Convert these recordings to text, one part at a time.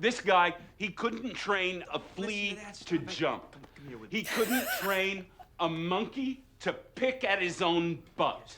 This guy, he couldn't train a flea to jump. He couldn't train a monkey to pick at his own butt.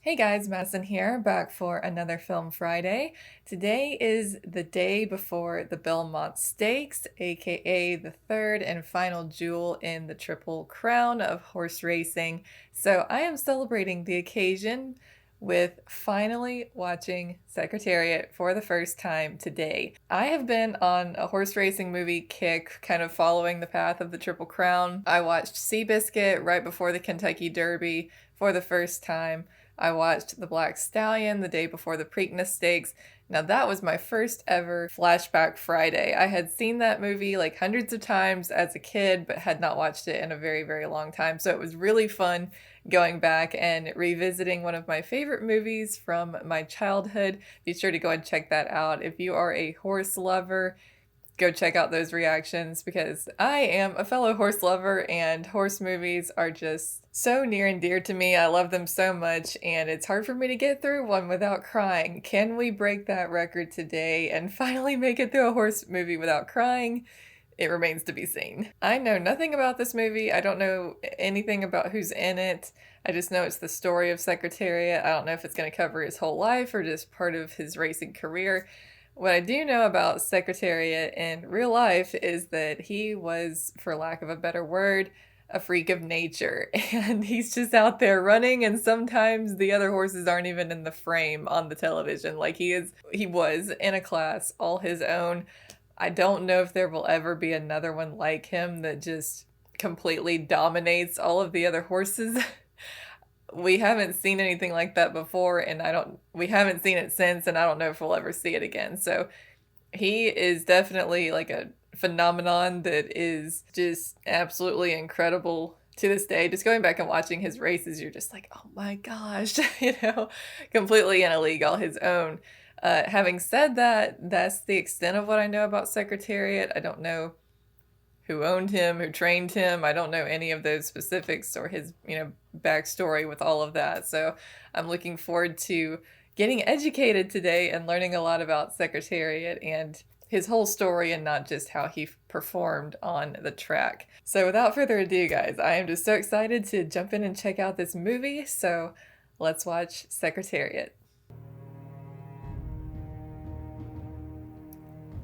Hey guys, Madison here, back for another Film Friday. Today is the day before the Belmont Stakes, aka the third and final jewel in the Triple Crown of horse racing. So I am celebrating the occasion with finally watching Secretariat for the first time today. I have been on a horse racing movie kick, kind of following the path of the Triple Crown. I watched Seabiscuit right before the Kentucky Derby for the first time. I watched The Black Stallion the day before the Preakness Stakes. Now that was my first ever Flashback Friday. I had seen that movie like hundreds of times as a kid, but had not watched it in a very, very long time. So it was really fun going back and revisiting one of my favorite movies from my childhood. Be sure to go and check that out. If you are a horse lover, go check out those reactions because I am a fellow horse lover and horse movies are just so near and dear to me. I love them so much and it's hard for me to get through one without crying. Can we break that record today and finally make it through a horse movie without crying? It remains to be seen. I know nothing about this movie. I don't know anything about who's in it. I just know it's the story of Secretariat. I don't know if it's going to cover his whole life or just part of his racing career. What I do know about Secretariat in real life is that he was, for lack of a better word, a freak of nature. And he's just out there running, and sometimes the other horses aren't even in the frame on the television. Like he was in a class all his own. I don't know if there will ever be another one like him that just completely dominates all of the other horses. We haven't seen anything like that before, and we haven't seen it since, and I don't know if we'll ever see it again. So he is definitely like a phenomenon that is just absolutely incredible to this day. Just going back and watching his races, you're just like, oh my gosh, completely in a league all his own. Having said that, that's the extent of what I know about Secretariat. I don't know who owned him, who trained him. I don't know any of those specifics or his, backstory with all of that. So I'm looking forward to getting educated today and learning a lot about Secretariat and his whole story and not just how he performed on the track. So without further ado, guys, I am just so excited to jump in and check out this movie. So let's watch Secretariat.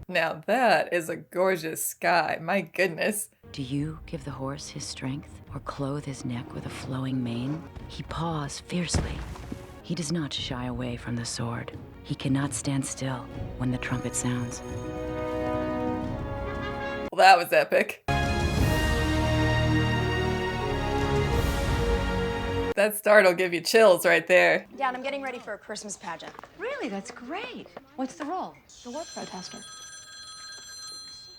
Now that is a gorgeous sky, my goodness. Do you give the horse his strength or clothe his neck with a flowing mane? He paws fiercely. He does not shy away from the sword. He cannot stand still when the trumpet sounds. Well, that was epic. That start will give you chills right there. Dad, I'm getting ready for a Christmas pageant. Really? That's great. What's the role? The war protester.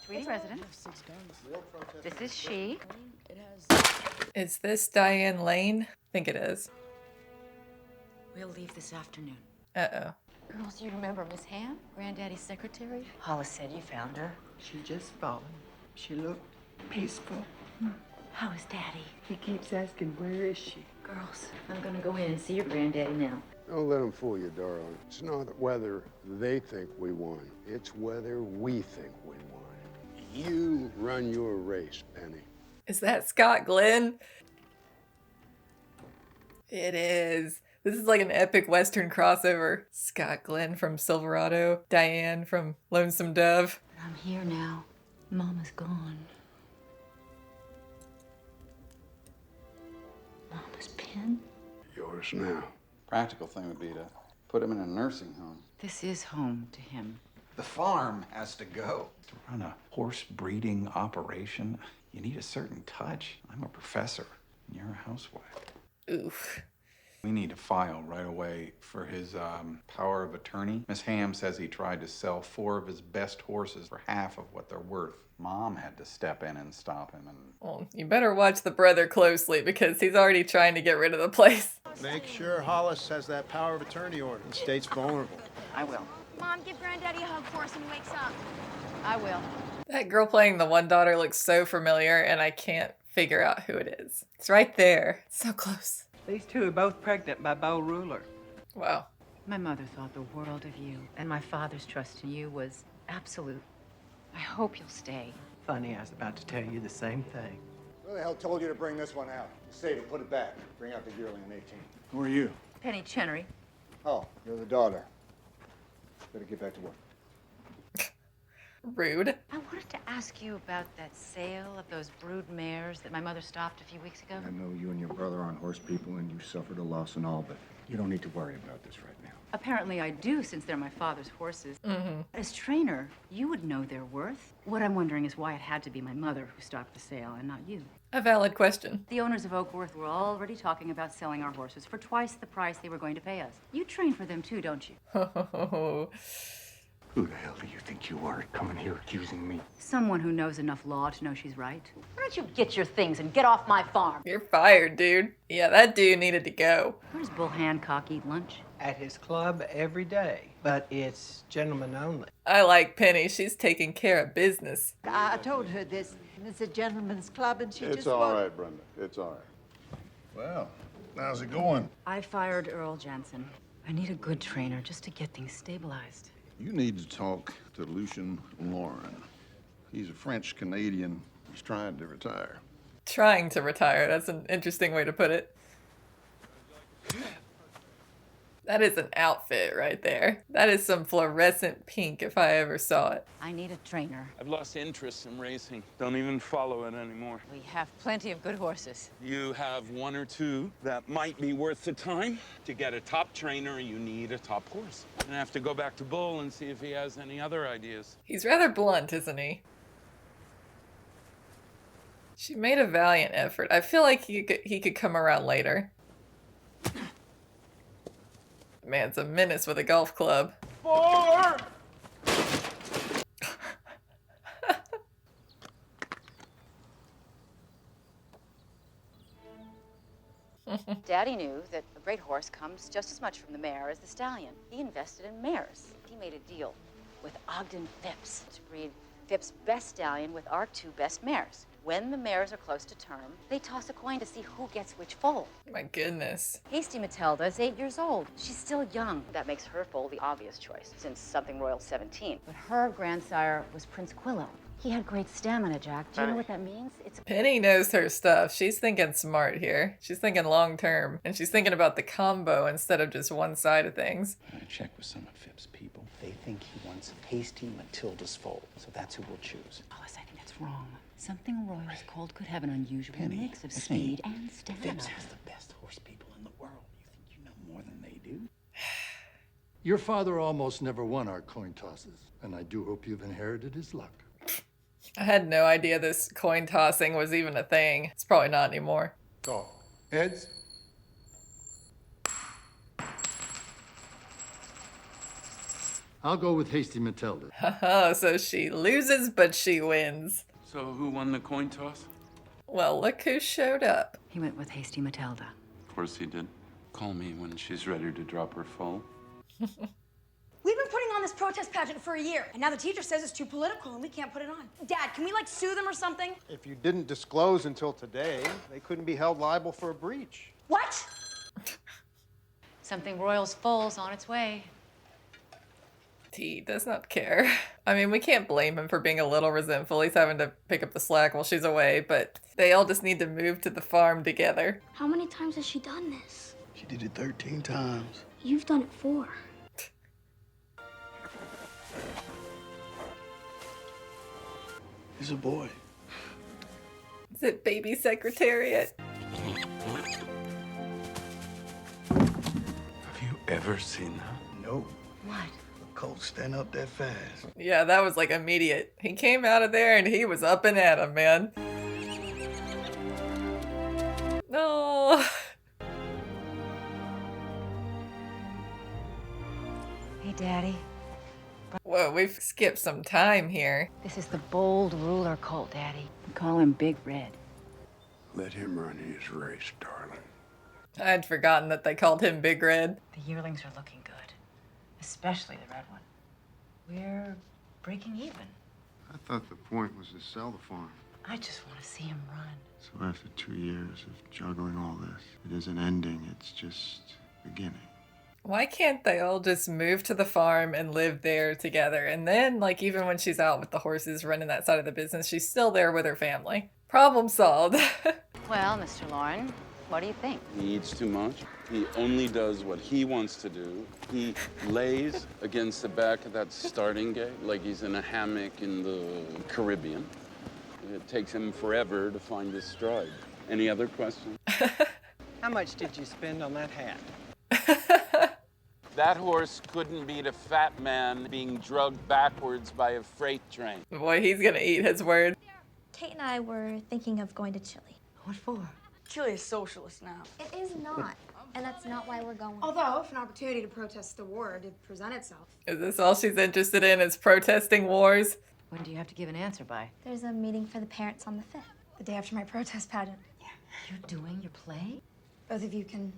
Sweetie resident. This is she. Is this Diane Lane? I think it is. We'll leave this afternoon. Uh-oh. Girls, you remember Miss Ham, Granddaddy's secretary? Hollis said you found her. She just fallen. She looked peaceful. How is Daddy? He keeps asking, where is she? Girls, I'm gonna go in and see your granddaddy now. Don't let them fool you, darling. It's not whether they think we won. It's whether we think we won. You run your race, Penny. Is that Scott Glenn? It is. This is like an epic Western crossover. Scott Glenn from Silverado, Diane from Lonesome Dove. I'm here now. Mama's gone. Mama's pen? Yours now. Practical thing would be to put him in a nursing home. This is home to him. The farm has to go. To run a horse breeding operation, you need a certain touch. I'm a professor, and you're a housewife. Oof. We need to file right away for his power of attorney. Miss Ham says he tried to sell 4 of his best horses for half of what they're worth. Mom had to step in and stop him. Well, you better watch the brother closely because he's already trying to get rid of the place. Make sure Hollis has that power of attorney order. The state's vulnerable. I will. Mom, give Granddaddy a hug for us when he wakes up. I will. That girl playing the one daughter looks so familiar and I can't figure out who it is. It's right there. It's so close. These two are both pregnant by Bo Ruler. Wow. My mother thought the world of you, and my father's trust in you was absolute. I hope you'll stay. Funny, I was about to tell you the same thing. Who the hell told you to bring this one out? Save it, put it back. Bring out the yearling in 18. Who are you? Penny Chenery. Oh, you're the daughter. Better get back to work. Rude. I wanted to ask you about that sale of those brood mares that my mother stopped a few weeks ago. I know you and your brother aren't horse people and you suffered a loss and all, but you don't need to worry about this right now. Apparently I do, since they're my father's horses. As trainer, you would know their worth. What I'm wondering is why it had to be my mother who stopped the sale and not you. A valid question. The owners of Oakworth were already talking about selling our horses for twice the price they were going to pay us. You train for them too, don't you? Who the hell do you think you are coming here accusing me? Someone who knows enough law to know she's right. Why don't you get your things and get off my farm? You're fired, dude. Yeah, that dude needed to go. Where does Bull Hancock eat lunch? At his club every day, but it's gentlemen only. I like Penny. She's taking care of business. I told her this is a gentleman's club, and she It's just all right, Brenda. It's all right. Well, how's it going? I fired Earl Jensen. I need a good trainer just to get things stabilized. You need to talk to Lucien Lauren. He's a French-Canadian. He's trying to retire. Trying to retire. That's an interesting way to put it. That is an outfit right there. That is some fluorescent pink if I ever saw it. I need a trainer. I've lost interest in racing. Don't even follow it anymore. We have plenty of good horses. You have one or two that might be worth the time. To get a top trainer, you need a top horse. I'm gonna have to go back to Bull and see if he has any other ideas. He's rather blunt, isn't he? She made a valiant effort. I feel like he could come around later. Man's a menace with a golf club. 4! Daddy knew that a great horse comes just as much from the mare as the stallion. He invested in mares. He made a deal with Ogden Phipps to breed Phipps' best stallion with our 2 best mares. When the mares are close to term, they toss a coin to see who gets which foal. My goodness. Hasty Matilda is 8 years old. She's still young. That makes her foal the obvious choice, since Something Royal's 17. But her grandsire was Prince Quillo. He had great stamina, Jack. Do you know what that means? It's Penny knows her stuff. She's thinking smart here. She's thinking long term. And she's thinking about the combo instead of just one side of things. I checked with some of Phipps' people. They think he wants Hasty Matilda's foal, so that's who we'll choose. Alice, I think that's wrong. Something Royal's colt could have an unusual Penny, mix of listen. speed and stamina. Phipps has the best horse people in the world. You think you know more than they do? Your father almost never won our coin tosses, and I do hope you've inherited his luck. I had no idea this coin tossing was even a thing. It's probably not anymore. Go. Heads. I'll go with Hasty Matilda. Haha, so she loses, but she wins. So who won the coin toss? Well, look who showed up. He went with Hasty Matilda. Of course he did. Call me when she's ready to drop her foal. We've been putting on this protest pageant for a year, and now the teacher says it's too political and we can't put it on. Dad, can we, sue them or something? If you didn't disclose until today, they couldn't be held liable for a breach. What? Something Royal's foal's on its way. He does not care. I mean, we can't blame him for being a little resentful. He's having to pick up the slack while she's away, but they all just need to move to the farm together. How many times has she done this? She did it 13 times. You've done it 4. He's a boy. Is it baby Secretariat? Have you ever seen that? No. What? A colt stand up that fast. Yeah, that was immediate. He came out of there and he was up and at him, man. No. Hey, Daddy. Whoa, we've skipped some time here. This is the bold ruler colt, Daddy. We call him Big Red. Let him run his race, darling. I had forgotten that they called him Big Red. The yearlings are looking good, especially the red one. We're breaking even. I thought the point was to sell the farm. I just want to see him run. So after 2 years of juggling all this, it isn't ending, it's just beginning. Why can't they all just move to the farm and live there together? And then, like, even when she's out with the horses running that side of the business, she's still there with her family. Problem solved. Well, Mr. Lauren, what do you think? He eats too much. He only does what he wants to do. He lays against the back of that starting gate like he's in a hammock in the Caribbean. It takes him forever to find his stride. Any other questions? How much did you spend on that hat? That horse couldn't beat a fat man being drugged backwards by a freight train. Boy, he's gonna eat his word. Kate and I were thinking of going to Chile. What for? Chile is socialist now. It is not, and that's not why we're going. Although, if an opportunity to protest the war did present itself. Is this all she's interested in, is protesting wars? When do you have to give an answer by? There's a meeting for the parents on the 5th. The day after my protest pageant. You're doing your play? Both of you can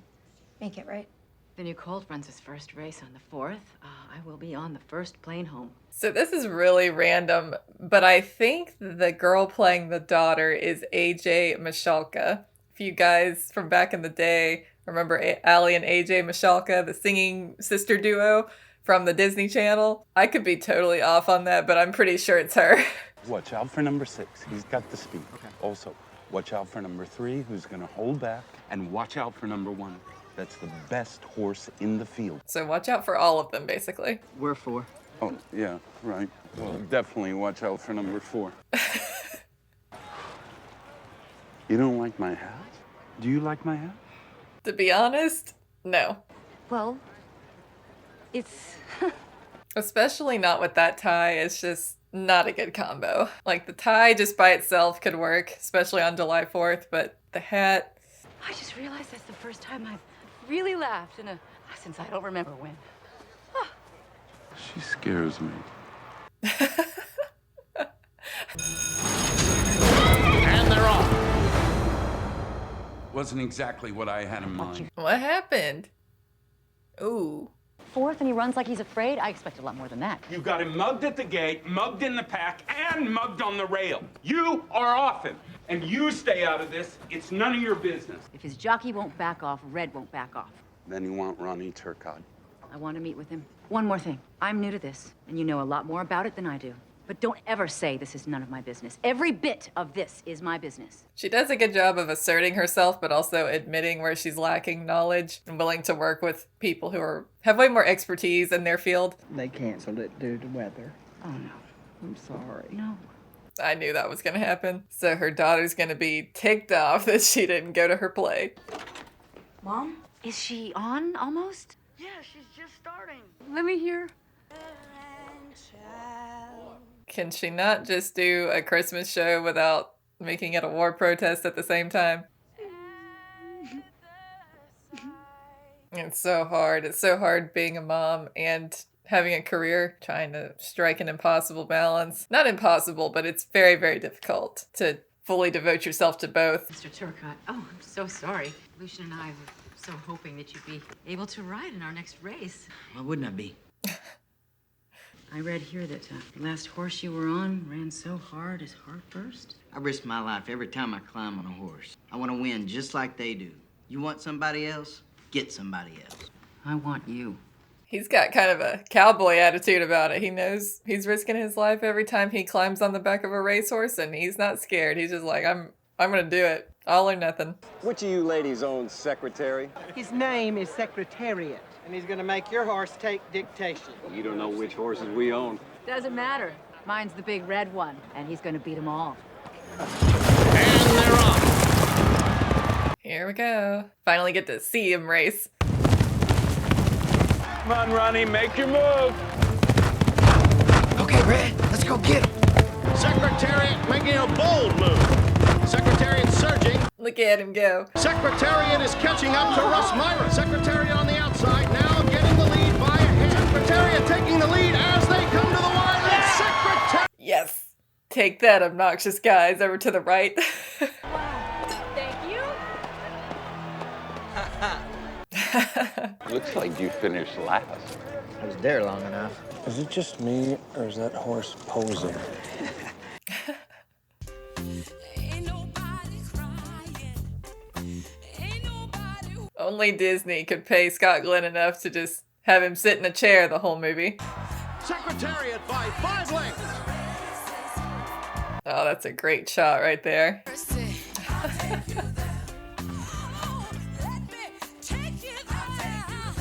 make it, right? The new colt runs his first race on the 4th. I will be on the first plane home. So this is really random, but I think the girl playing the daughter is AJ Michalka. If you guys from back in the day remember Allie and AJ Michalka, the singing sister duo from the Disney Channel, I could be totally off on that, but I'm pretty sure it's her. Watch out for number 6. He's got the speed. Okay. Also, watch out for number 3, who's going to hold back, and watch out for number 1. That's the best horse in the field. So watch out for all of them, basically. Where for? Oh, yeah, right. Well, definitely watch out for number 4. You don't like my hat? Do you like my hat? To be honest, no. Well, it's... Especially not with that tie. It's just not a good combo. Like, the tie just by itself could work, especially on July 4th, but the hat... I just realized that's the first time I've really laughed since I don't remember when. She scares me. And they're off. Wasn't exactly what I had in mind. What happened? Ooh. 4th and he runs like he's afraid? I expect a lot more than that. You got him mugged at the gate, mugged in the pack, and mugged on the rail. You are off him. And you stay out of this. It's none of your business. If his jockey won't back off, Red won't back off. Then you want Ronnie Turcotte. I want to meet with him. One more thing. I'm new to this, and you know a lot more about it than I do. But don't ever say this is none of my business. Every bit of this is my business. She does a good job of asserting herself, but also admitting where she's lacking knowledge and willing to work with people who have way more expertise in their field. They canceled it due to weather. Oh, no. I'm sorry. No. I knew that was going to happen. So her daughter's going to be ticked off that she didn't go to her play. Mom? Is she on almost? Yeah, she's just starting. Let me hear. Can she not just do a Christmas show without making it a war protest at the same time? It's so hard. It's so hard being a mom and having a career, trying to strike an impossible balance. Not impossible, but it's very, very difficult to fully devote yourself to both. Mr. Turcotte, oh, I'm so sorry. Lucian and I were so hoping that you'd be able to ride in our next race. Why wouldn't I be? I read here that the last horse you were on ran so hard his heart burst. I risk my life every time I climb on a horse. I want to win just like they do. You want somebody else? Get somebody else. I want you. He's got kind of a cowboy attitude about it. He knows he's risking his life every time he climbs on the back of a racehorse, and he's not scared. He's just like, I'm gonna do it. All or nothing. Which of you ladies owns Secretary? His name is Secretariat, and he's going to make your horse take dictation. You don't know which horses we own. Doesn't matter. Mine's the big red one, and he's gonna beat them all. And they're off. Here we go. Finally get to see him race. Come on, Ronnie, make your move. Okay, Red, let's go get him. Secretariat making a bold move. Secretariat surging. Look at him go. Secretariat is catching up to Russ Myra. Secretariat on the outside, now getting the lead by a head. Secretariat taking the lead as they come to the wire. And Secretariat. Yes. Take that, obnoxious guys, over to the right. Thank you. Looks like you finished last. I was there long enough. Is it just me, or is that horse posing? Only Disney could pay Scott Glenn enough to just have him sit in a chair the whole movie. Secretariat by 5 lengths. Oh, that's a great shot right there.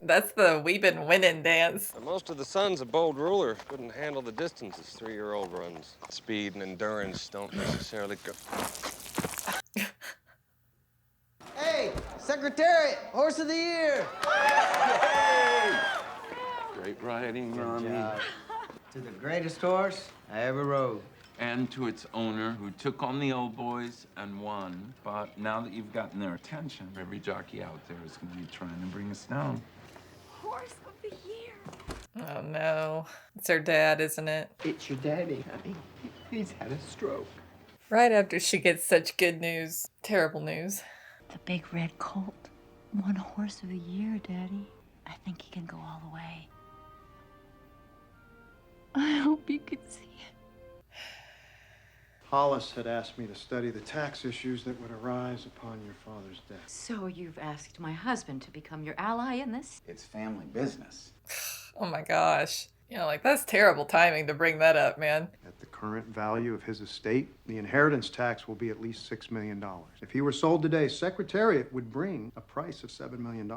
That's the "we been winning" dance. Most of the sons of bold ruler couldn't handle the distances 3-year-old runs. Speed and endurance don't necessarily go. Hey, Secretariat, Horse of the Year! Great riding, Ronnie. To the greatest horse I ever rode. And to its owner, who took on the old boys and won. But now that you've gotten their attention, every jockey out there is going to be trying to bring us down. Horse of the year. Oh no. It's her dad, isn't it? It's your daddy, honey. He's had a stroke. Right after she gets such good news. Terrible news. The big red colt won Horse of the Year, Daddy. I think he can go all the way. I hope you could see it. Hollis had asked me to study the tax issues that would arise upon your father's death. So you've asked my husband to become your ally in this? It's family business. Oh my gosh. You know, like, that's terrible timing to bring that up, man. At the current value of his estate, the inheritance tax will be at least $6 million. If he were sold today, Secretariat would bring a price of $7 million.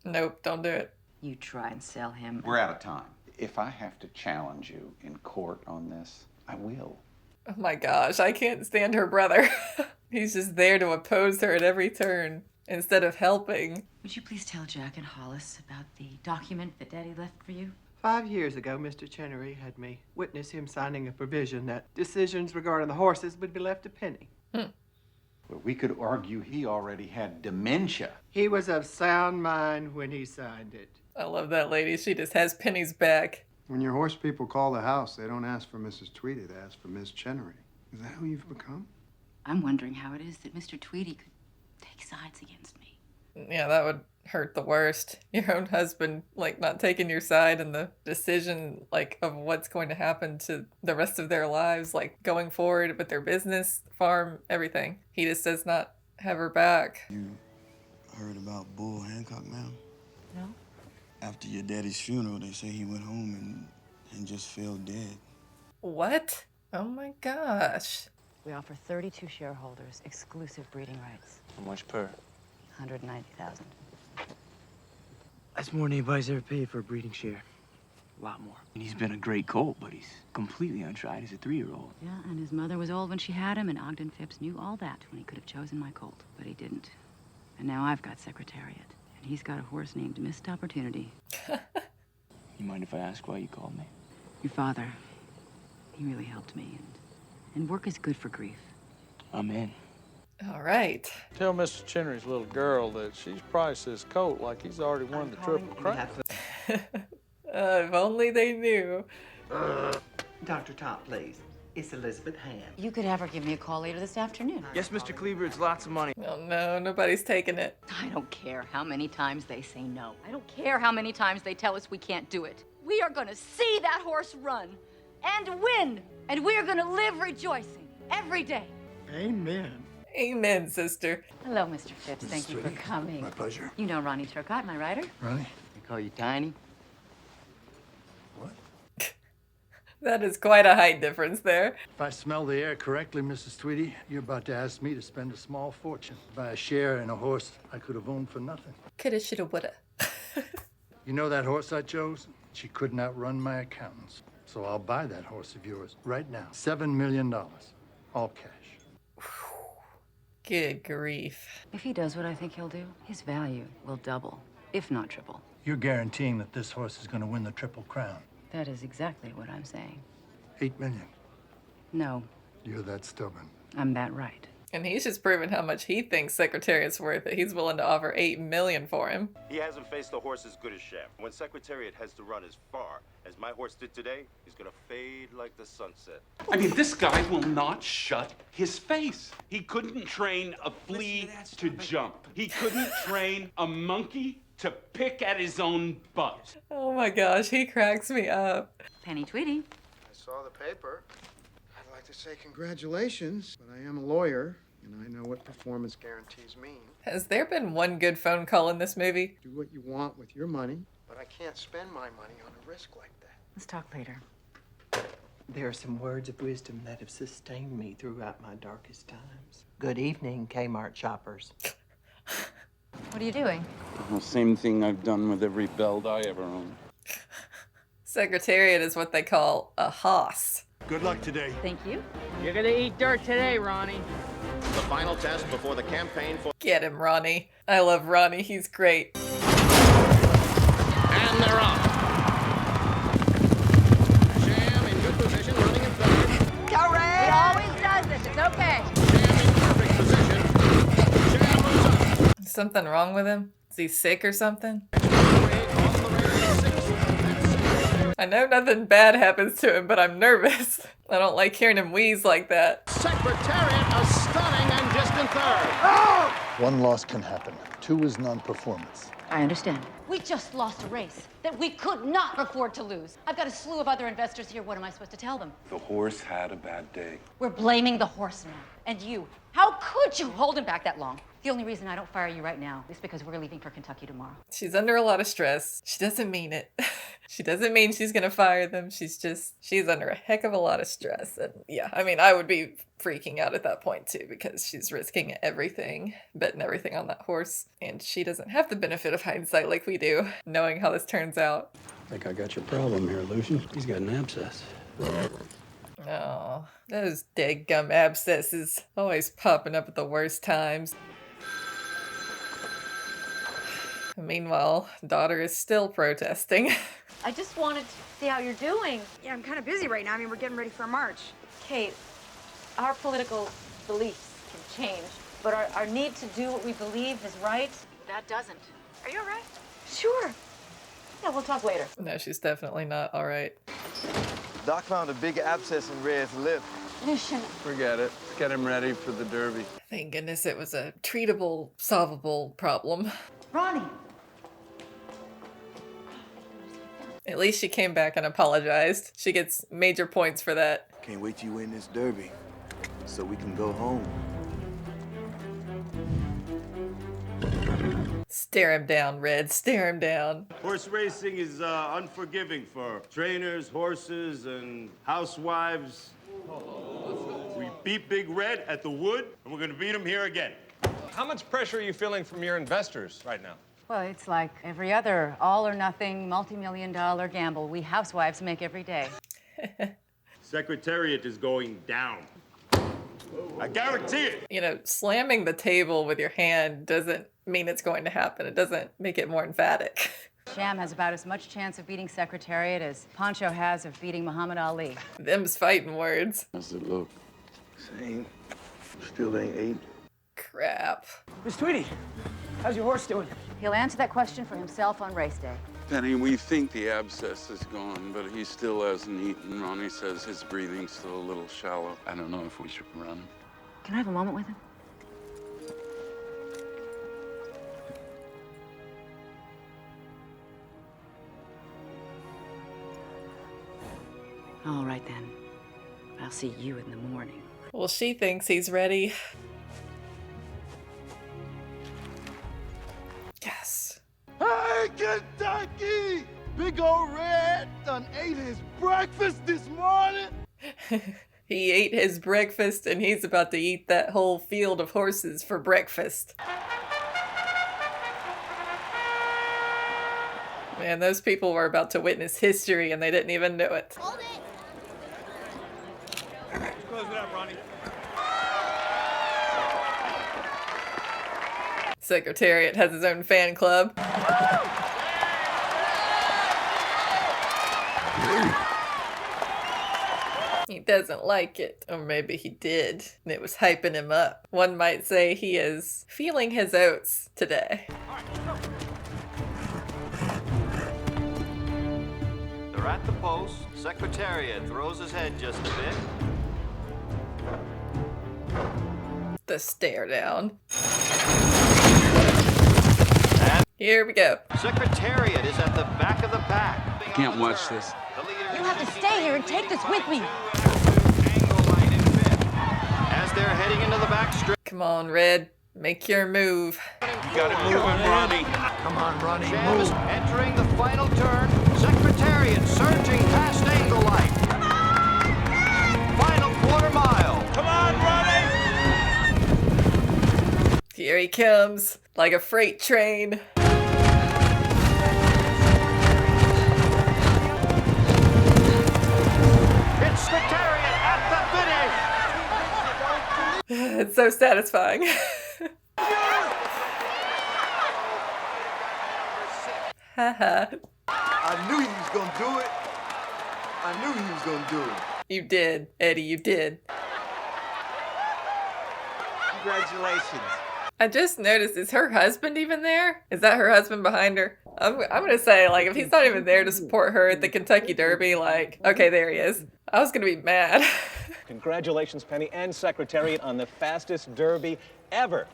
Nope, don't do it. You try and sell him. We're out of time. If I have to challenge you in court on this, I will. Oh my gosh, I can't stand her brother. He's just there to oppose her at every turn instead of helping. Would you please tell Jack and Hollis about the document that Daddy left for you? 5 years ago, Mr. Chenery had me witness him signing a provision that decisions regarding the horses would be left to Penny. But we could argue he already had dementia. He was of sound mind when he signed it. I love that lady. She just has Penny's back. When your horse people call the house, they don't ask for Mrs. Tweedy, they ask for Miss Chenery. Is that who you've become? I'm wondering how it is that Mr. Tweedy could take sides against me. Yeah, that would hurt the worst. Your own husband, like, not taking your side in the decision, like, of what's going to happen to the rest of their lives, like, going forward with their business, farm, everything. He just does not have her back. You heard about Bull Hancock, ma'am? No. After your daddy's funeral, they say he went home and just fell dead. What? Oh my gosh. We offer 32 shareholders exclusive breeding rights. How much per? 190,000. That's more than anybody's ever paid for a breeding share. A lot more. And he's been a great colt, but he's completely untried as a 3-year-old. Yeah, and his mother was old when she had him, and Ogden Phipps knew all that when he could have chosen my colt, but he didn't. And now I've got Secretariat, and he's got a horse named Missed Opportunity. You mind if I ask why you called me? Your father, he really helped me, and work is good for grief. I'm in. All right. Tell Mr. Chenery's little girl that she's priced this coat like he's already won the Triple Crown. If only they knew. Dr. Top, please. It's Elizabeth Ham. You could have her give me a call later this afternoon. Yes, Mr. Cleaver, it's lots of money. Oh no, nobody's taking it. I don't care how many times they say no. I don't care how many times they tell us we can't do it. We are gonna see that horse run and win, and we are gonna live rejoicing every day. Amen. Amen, sister. Hello, Mr. Phipps. Thank you for coming. My pleasure. You know Ronnie Turcotte, my rider? Ronnie? They call you Tiny? That is quite a height difference there. If I smell the air correctly, Mrs. Tweedy, you're about to ask me to spend a small fortune to buy a share in a horse I could have owned for nothing. Coulda, shoulda, woulda. You know that horse I chose? She couldn't outrun my accountants. So I'll buy that horse of yours right now. $7 million. All cash. Good grief. If he does what I think he'll do, his value will double, if not triple. You're guaranteeing that this horse is going to win the Triple Crown. That is exactly what I'm saying. $8 million. No, You're that stubborn. I'm that right. And he's just proven how much he thinks Secretariat's worth it. He's willing to offer $8 million for him. He hasn't faced a horse as good as Chef. When Secretariat has to run as far as my horse did today, he's gonna fade like the sunset. I mean, this guy will not shut his face. He couldn't train a flea to jump. He couldn't train a monkey to pick at his own butt. Oh my gosh, he cracks me up. Penny Tweedy. I saw the paper. I'd like to say congratulations, but I am a lawyer, And I know what performance guarantees mean. Has there been one good phone call in this movie? Do what you want with your money, but I can't spend my money on a risk like that. Let's talk later. There are some words of wisdom that have sustained me throughout my darkest times. Good evening, Kmart shoppers. What are you doing? The same thing I've done with every Blvd I ever owned. Secretariat is what they call a hoss. Good luck today. Thank you. You're gonna eat dirt today, Ronnie. The final test before the campaign for... Get him, Ronnie. I love Ronnie. He's great. And they're off. Sham in good position, running in third. He always does this. It's okay. Sham in perfect position. Sham moves up. Is something wrong with him? Is he sick or something? I know nothing bad happens to him, but I'm nervous. I don't like hearing him wheeze like that. Secretariat, a stunning and distant third. Oh! One loss can happen. Two is non-performance. I understand. We just lost a race that we could not afford to lose. I've got a slew of other investors here. What am I supposed to tell them? The horse had a bad day. We're blaming the horse now. And you. How could you hold him back that long? The only reason I don't fire you right now is because we're leaving for Kentucky tomorrow. She's under a lot of stress. She doesn't mean it. She doesn't mean she's gonna fire them. She's under a heck of a lot of stress. And yeah, I mean, I would be freaking out at that point too, because she's risking everything, betting everything on that horse. And she doesn't have the benefit of hindsight like we do, knowing how this turns out. I think I got your problem here, Lucian. He's got an abscess. Oh, those dead-gum abscesses always popping up at the worst times. Meanwhile, daughter is still protesting. I just wanted to see how you're doing. Yeah, I'm kind of busy right now. I mean, we're getting ready for a march. Kate, our political beliefs can change, but our need to do what we believe is right, that doesn't. Are you all right? Sure. Yeah, we'll talk later. No, she's definitely not all right. Doc found a big abscess in Red's lip. Lucian. Forget it. Let's get him ready for the Derby. Thank goodness it was a treatable, solvable problem. Ronnie. At least she came back and apologized. She gets major points for that. Can't wait till you win this Derby so we can go home. Stare him down, Red. Stare him down. Horse racing is unforgiving for trainers, horses, and housewives. We beat Big Red at the Wood, and we're gonna beat him here again. How much pressure are you feeling from your investors right now? Well, it's like every other all-or-nothing, multi-million-dollar gamble we housewives make every day. Secretariat is going down. I guarantee it. You know, slamming the table with your hand doesn't mean it's going to happen. It doesn't make it more emphatic. Sham has about as much chance of beating Secretariat as Poncho has of beating Muhammad Ali. Them's fighting words. How's it look? Same. Still ain't ate. Crap. Miss Tweety, how's your horse doing? He'll answer that question for himself on race day. Penny, we think the abscess is gone, but he still hasn't eaten. Ronnie says his breathing's still a little shallow. I don't know if we should run. Can I have a moment with him? All right, then. I'll see you in the morning. Well, she thinks he's ready. Yes. Hey, Kentucky! Big old Red done ate his breakfast this morning. He ate his breakfast and he's about to eat that whole field of horses for breakfast. Man, those people were about to witness history and they didn't even know it. Hold it! Close it up, Ronnie. Secretariat has his own fan club. He doesn't like it. Or maybe he did, and it was hyping him up. One might say he is feeling his oats today. They're at the post. Secretariat throws his head just a bit. The stare down. Here we go. Secretariat is at the back of the pack. I can't watch this. You have to stay here and take this with me. As they're heading into the back straight. Come on, Red. Make your move. You got it moving, Ronnie. Come on, Ronnie, move. Entering the final turn. Secretariat surging past angle light. Come on! Final quarter mile. Come on, Ronnie! Here he comes, like a freight train. It's Secretariat at the finish. It's so satisfying. Haha. I knew he was gonna do it. I knew he was gonna do it. You did, Eddie, you did. Congratulations. I just noticed, is her husband even there? Is that her husband behind her? I'm gonna say, like, if he's not even there to support her at the Kentucky Derby, like, okay, there he is. I was gonna be mad. Congratulations, Penny and Secretariat, on the fastest derby ever.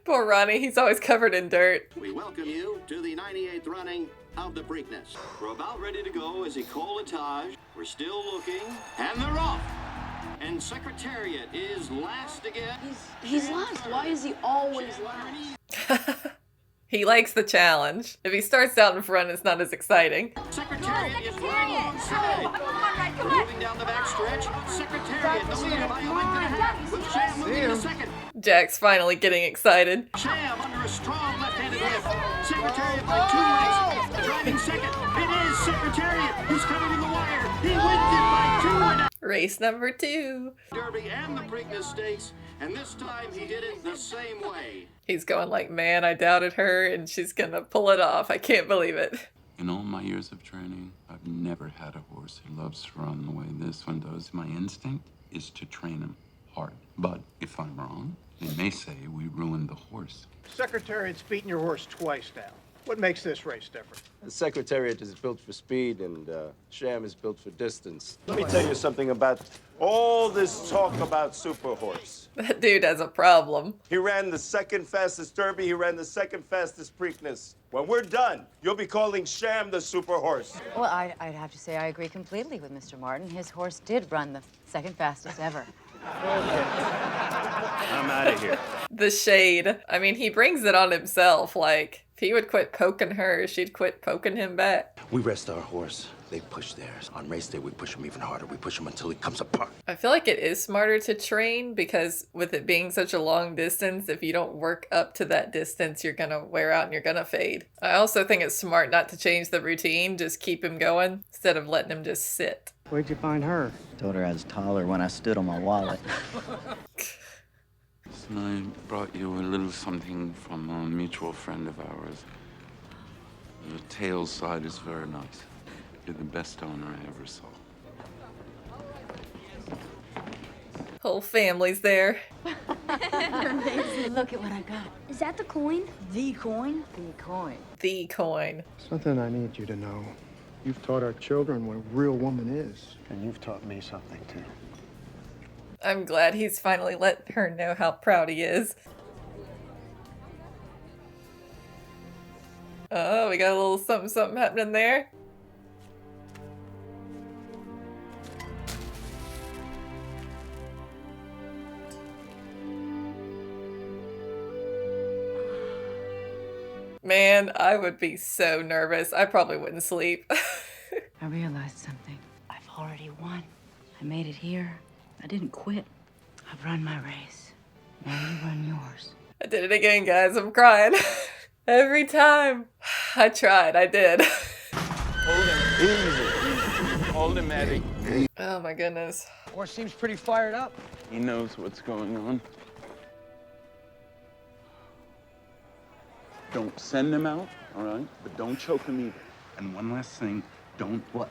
Poor Ronnie, he's always covered in dirt. We welcome you to the 98th running of the Preakness. We're about ready to go as Ecoletage. We're still looking, and they're off. And Secretariat is last again. He's last. Why is he always last? He likes the challenge. If he starts out in front, it's not as exciting. Secretariat is right alongside. Come on. Moving down the back stretch. Secretariat, the leader by a length and a half, with Sham moving to second. Jack's finally getting excited. Sham under a strong left-handed lift. Secretariat by 2 lengths, driving second. It is Secretariat who's coming to the wire. He wins it by 2 1/2. Race number 2. Derby and the Preakness Stakes, and this time he did it the same way. He's going like, man, I doubted her, and she's gonna pull it off. I can't believe it. In all my years of training, I've never had a horse who loves to run the way this one does. My instinct is to train him hard. But if I'm wrong, they may say we ruined the horse. Secretariat's beaten your horse twice now. What makes this race different? The Secretariat is built for speed, and Sham is built for distance. Let me tell you something about all this talk about Super Horse. That dude has a problem. He ran the second fastest Derby. He ran the second fastest Preakness. When we're done, you'll be calling Sham the Super Horse. Well, I'd have to say I agree completely with Mr. Martin. His horse did run the second fastest ever. I'm out of here. The shade. I mean, he brings it on himself. Like, if he would quit poking her, she'd quit poking him back. We rest our horse. They push theirs. On race day, we push him even harder. We push him until he comes apart. I feel like it is smarter to train because with it being such a long distance, if you don't work up to that distance, you're gonna wear out and you're gonna fade. I also think it's smart not to change the routine, just keep him going instead of letting him just sit. Where'd you find her? Told her I was taller when I stood on my wallet. And I brought you a little something from a mutual friend of ours. The tail side is very nice. You're the best owner I ever saw. Whole family's there. Amazing. Look at what I got. Is that the coin? The coin? The coin. The coin. Something I need you to know. You've taught our children what a real woman is. And you've taught me something, too. I'm glad he's finally let her know how proud he is. Oh, we got a little something happening there. Man, I would be so nervous. I probably wouldn't sleep. I realized something. I've already won. I made it here. I didn't quit. I've run my race. Now you run yours. I did it again, guys. I'm crying. Every time. I tried. I did. Hold him. Easy. Hold him, Eddie. Oh my goodness. Horse seems pretty fired up. He knows what's going on. Don't send him out, all right? But don't choke him either. And one last thing, don't... What?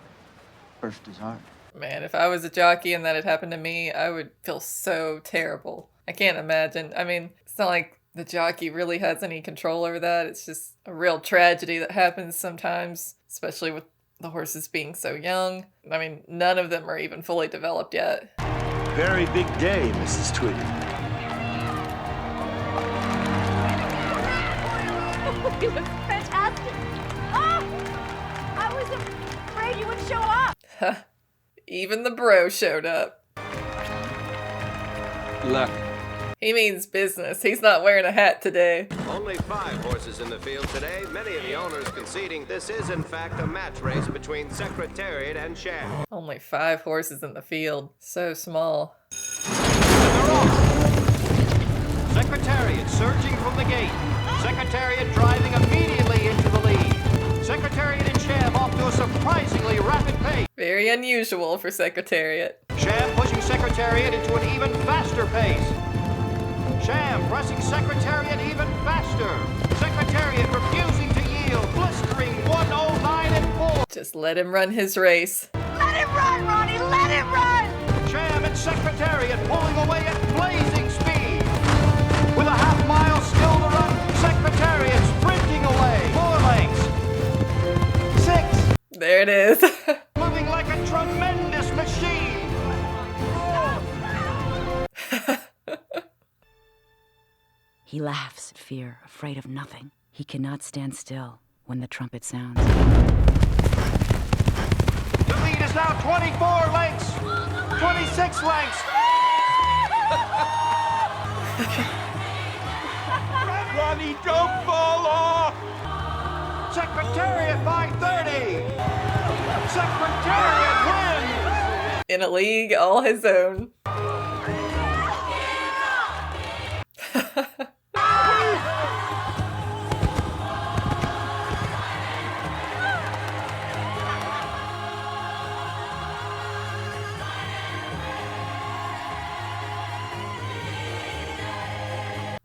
Burst his heart. Man, if I was a jockey and that had happened to me, I would feel so terrible. I can't imagine. I mean, it's not like the jockey really has any control over that. It's just a real tragedy that happens sometimes, especially with the horses being so young. I mean, none of them are even fully developed yet. Very big day, Mrs. Tweedy. It was fantastic. Oh, I was afraid you would show up. Even the bro showed up. Luck. He means business. He's not wearing a hat today. Only 5 horses in the field today. Many of the owners conceding this is, in fact, a match race between Secretariat and Sham. Only 5 horses in the field. So small. Secretariat surging from the gate. Secretariat driving immediately into the lead. Secretariat and Sham off to a surprisingly rapid pace. Very unusual for Secretariat. Sham pushing Secretariat into an even faster pace. Sham pressing Secretariat even faster. Secretariat refusing to yield, blistering 109 and 4. Just let him run his race. Let him run, Ronnie! Let him run! Sham and Secretariat pulling away at blazing speed. With a half-mile still to run, Secretariat sprinting away. 4 lengths. 6. There it is. Moving like a tremendous machine. He laughs in fear, afraid of nothing. He cannot stand still when the trumpet sounds. The lead is now 24 lengths. 26 lengths. Ronnie, don't fall off. Secretariat by 30. Secretariat wins. In a league all his own.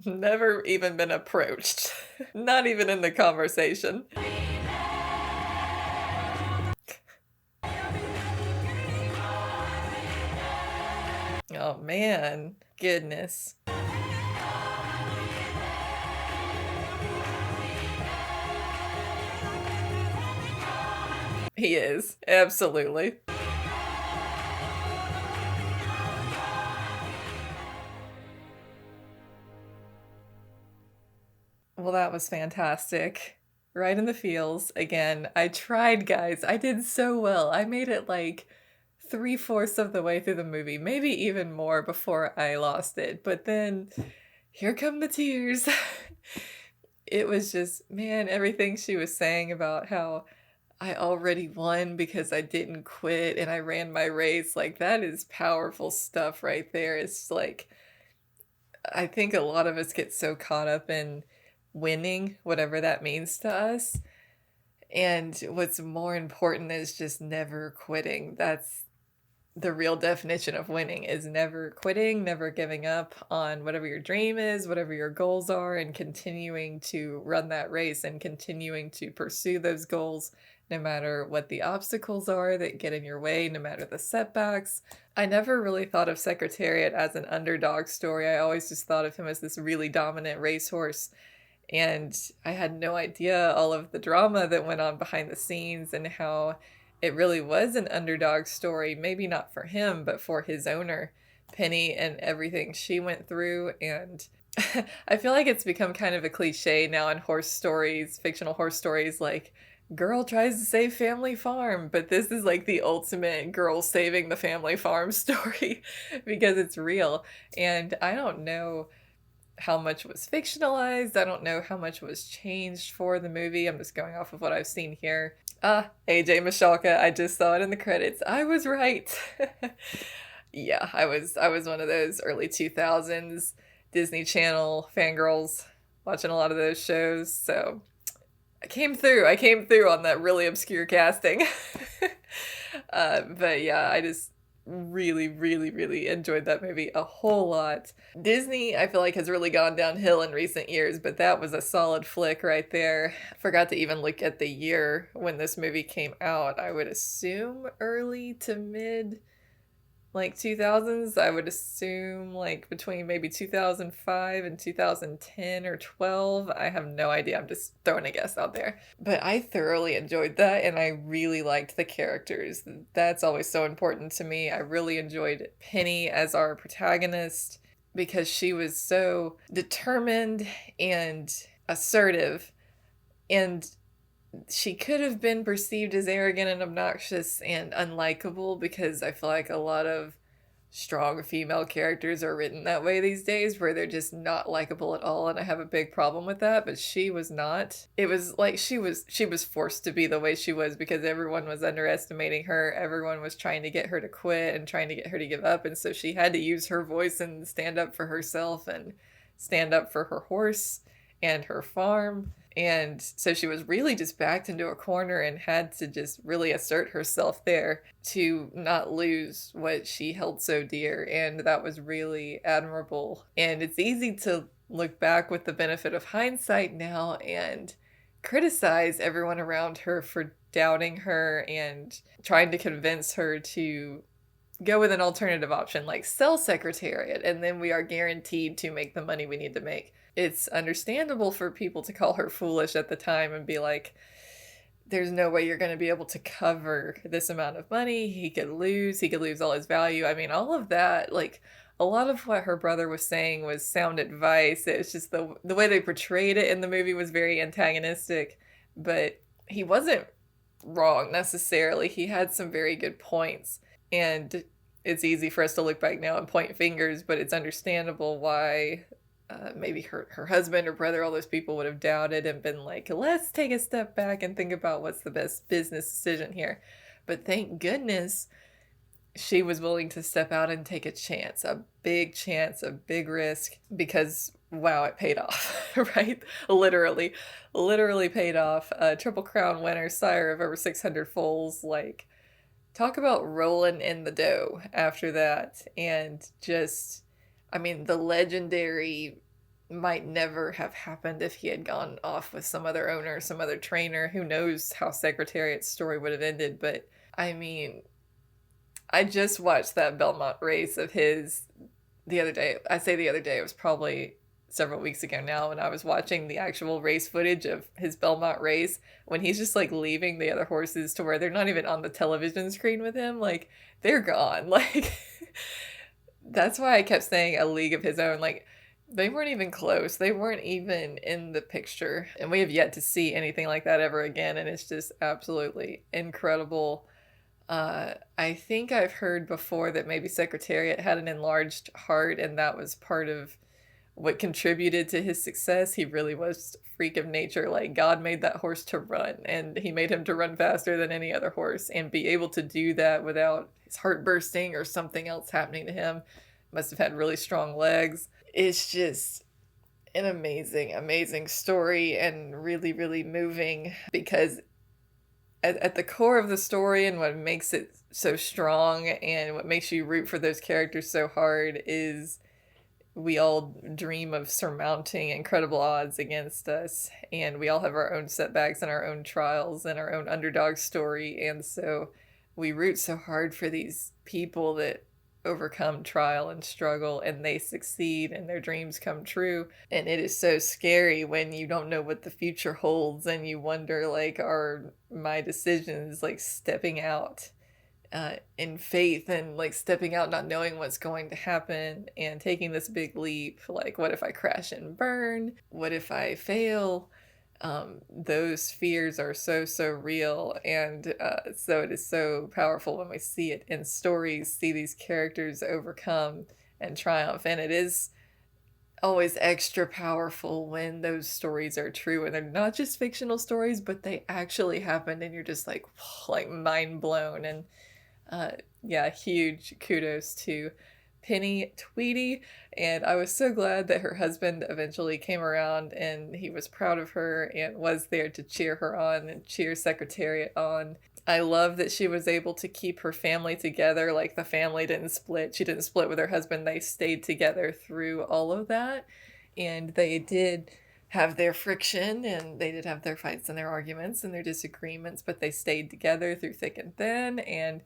Never even been approached. Not even in the conversation. Oh man, goodness. He is, absolutely. Well, that was fantastic. Right in the feels. Again, I tried, guys. I did so well. I made it like 3/4 of the way through the movie, maybe even more before I lost it. But then here come the tears. It was just, man, everything she was saying about how I already won because I didn't quit and I ran my race. Like, that is powerful stuff right there. It's like, I think a lot of us get so caught up in winning, whatever that means to us. And what's more important is just never quitting. That's the real definition of winning, is never quitting, never giving up on whatever your dream is, whatever your goals are, and continuing to run that race and continuing to pursue those goals no matter what the obstacles are that get in your way, no matter the setbacks. I never really thought of Secretariat as an underdog story. I always just thought of him as this really dominant racehorse. And I had no idea all of the drama that went on behind the scenes and how it really was an underdog story. Maybe not for him, but for his owner, Penny, and everything she went through. And I feel like it's become kind of a cliche now in horse stories, fictional horse stories, like, girl tries to save family farm. But this is like the ultimate girl saving the family farm story because it's real. And I don't know how much was fictionalized. I don't know how much was changed for the movie. I'm just going off of what I've seen here. AJ Michalka, I just saw it in the credits. I was right. Yeah, I was one of those early 2000s Disney Channel fangirls watching a lot of those shows. So I came through on that really obscure casting. But yeah, I just really enjoyed that movie a whole lot. Disney, I feel like, has really gone downhill in recent years, but that was a solid flick right there. Forgot to even look at the year when this movie came out. I would assume early to mid like 2000s. I would assume like between maybe 2005 and 2010 or 12. I have no idea. I'm just throwing a guess out there. But I thoroughly enjoyed that, and I really liked the characters. That's always so important to me. I really enjoyed Penny as our protagonist because she was so determined and assertive, and she could have been perceived as arrogant and obnoxious and unlikable because I feel like a lot of strong female characters are written that way these days, where they're just not likable at all, and I have a big problem with that. But she was not. It was like she was forced to be the way she was because everyone was underestimating her. Everyone was trying to get her to quit and trying to get her to give up, and so she had to use her voice and stand up for herself and stand up for her horse and her farm. And so she was really just backed into a corner and had to just really assert herself there to not lose what she held so dear. And that was really admirable. And it's easy to look back with the benefit of hindsight now and criticize everyone around her for doubting her and trying to convince her to go with an alternative option like sell Secretariat, and then we are guaranteed to make the money we need to make. It's understandable for people to call her foolish at the time and be like, there's no way you're going to be able to cover this amount of money. He could lose all his value. I mean, all of that, like, a lot of what her brother was saying was sound advice. It's just the way they portrayed it in the movie was very antagonistic, but he wasn't wrong necessarily. He had some very good points. And it's easy for us to look back now and point fingers, but it's understandable why maybe her husband or brother, all those people would have doubted and been like, let's take a step back and think about what's the best business decision here. But thank goodness she was willing to step out and take a chance, a big risk, because wow, it paid off, right? Literally paid off. Triple Crown winner, sire of over 600 foals, like, talk about rolling in the dough after that. And just, I mean, the legendary might never have happened if he had gone off with some other owner, some other trainer. Who knows how Secretariat's story would have ended. But I mean, I just watched that Belmont race of his the other day. I say the other day, it was probably several weeks ago now, and I was watching the actual race footage of his Belmont race when he's just like leaving the other horses to where they're not even on the television screen with him. Like, they're gone. Like, that's why I kept saying a league of his own. Like, they weren't even close. They weren't even in the picture. And we have yet to see anything like that ever again. And it's just absolutely incredible. I think I've heard before that maybe Secretariat had an enlarged heart, and that was part of what contributed to his success. He really was a freak of nature. Like, God made that horse to run, and he made him to run faster than any other horse, and be able to do that without his heart bursting or something else happening to him. Must have had really strong legs. It's just an amazing story, and really moving, because at the core of the story and what makes it so strong and what makes you root for those characters so hard is we all dream of surmounting incredible odds against us, and we all have our own setbacks and our own trials and our own underdog story, and so we root so hard for these people that overcome trial and struggle, and they succeed and their dreams come true. And it is so scary when you don't know what the future holds, and you wonder, like, are my decisions like stepping out in faith, and like stepping out not knowing what's going to happen and taking this big leap? Like, what if I crash and burn? What if I fail? Those fears are so real, and so it is so powerful when we see it in stories, see these characters overcome and triumph. And it is always extra powerful when those stories are true, and they're not just fictional stories, but they actually happened, and you're just like mind blown. And yeah, huge kudos to Penny Tweedy, and I was so glad that her husband eventually came around, and he was proud of her and was there to cheer her on and cheer Secretariat on. I love that she was able to keep her family together. Like, the family didn't split. She didn't split with her husband. They stayed together through all of that, and they did have their friction, and they did have their fights and their arguments and their disagreements, but they stayed together through thick and thin, and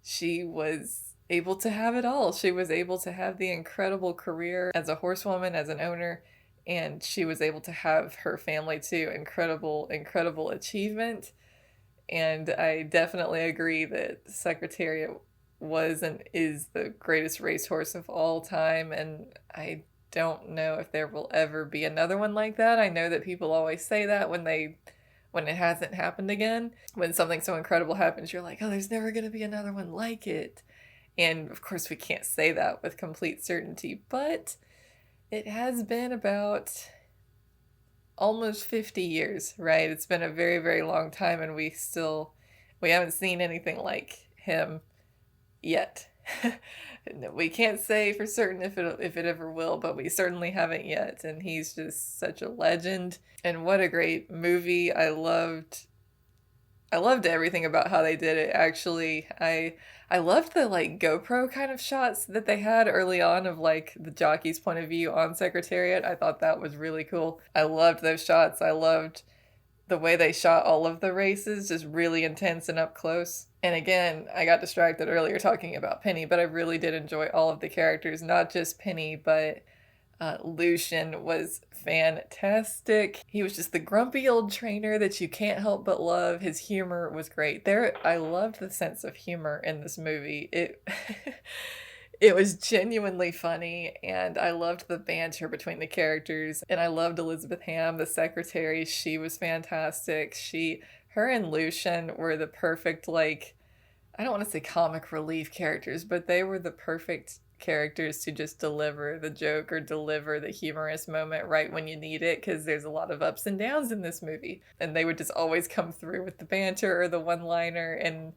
she was able to have it all. She was able to have the incredible career as a horsewoman, as an owner, and she was able to have her family too. Incredible achievement. And I definitely agree that Secretariat was and is the greatest racehorse of all time, and I don't know if there will ever be another one like that. I know that people always say that when it hasn't happened again. When something so incredible happens, you're like, oh, there's never going to be another one like it. And of course we can't say that with complete certainty, but it has been about almost 50 years, right? It's been a very, very long time, and we haven't seen anything like him yet. We can't say for certain if it ever will, but we certainly haven't yet, and he's just such a legend. And what a great movie. I loved everything about how they did it. Actually, I loved the like GoPro kind of shots that they had early on of like the jockey's point of view on Secretariat. I thought that was really cool. I loved those shots. I loved the way they shot all of the races, just really intense and up close. And again, I got distracted earlier talking about Penny, but I really did enjoy all of the characters, not just Penny, but Lucian was fantastic. He was just the grumpy old trainer that you can't help but love. His humor was great. I loved the sense of humor in this movie. It was genuinely funny, and I loved the banter between the characters, and I loved Elizabeth Hamm, the secretary. She was fantastic. Her and Lucian were the perfect, like, I don't want to say comic relief characters, but they were the perfect characters to just deliver the joke or deliver the humorous moment right when you need it, because there's a lot of ups and downs in this movie, and they would just always come through with the banter or the one-liner. And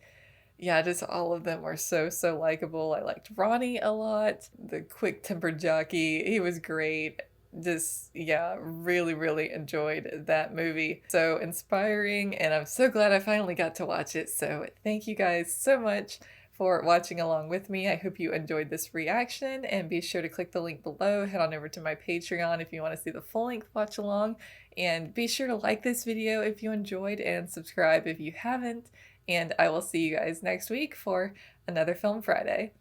yeah, just all of them were so likable. I liked Ronnie a lot, the quick-tempered jockey. He was great. Just, yeah, really enjoyed that movie. So inspiring, and I'm so glad I finally got to watch it. So thank you guys so much for watching along with me. I hope you enjoyed this reaction, and be sure to click the link below. Head on over to my Patreon if you want to see the full-length watch along, and be sure to like this video if you enjoyed, and subscribe if you haven't. And I will see you guys next week for another Film Friday.